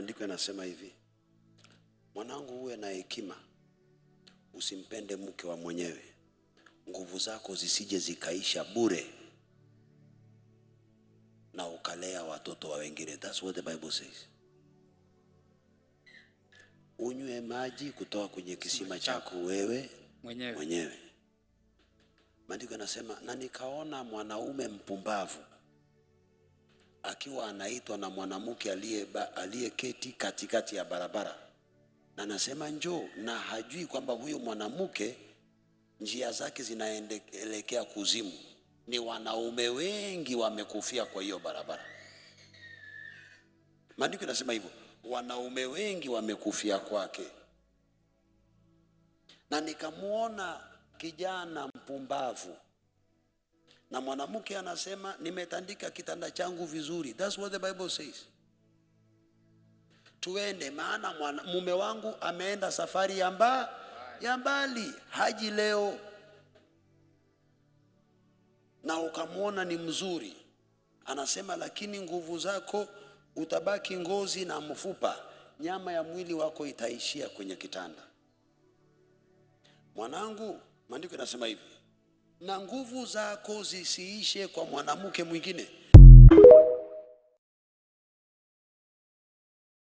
Maandiko yanasema hivi, mwanangu uwe na hekima, usimpende mke wa mwenyewe, nguvu zako zisije zikaisha bure na ukalea watoto wa wengine. That's what the Bible says. Unywe maji kutoka kwenye kisima chako wewe mwenyewe. Maandiko yanasema, na nikaona mwanaume mpumbavu akiwa anaitwa na mwanamke aliyeketi katikati ya barabara, na nasema njoo, na hajui kwamba huyo mwanamke njia zake zinaelekea kuzimu. Ni wanaume wengi wamekufia kwa hiyo barabara. Maandiko yanasema hivyo, wanaume wengi wamekufia kwake. Na nikamuona kijana mpumbavu, na mwanamke anasema nimetandika kitanda changu vizuri. That's what the Bible says. Tuende, maana mume wangu ameenda safari ya mbali, haji leo. Na ukamuona ni mzuri, anasema lakini nguvu zako utabaki ngozi na mfupa, nyama ya mwili wako itaishia kwenye kitanda. Mwanangu, maandiko yanasema hivi, na nguvu zako zisiishe kwa mwanamke mwingine.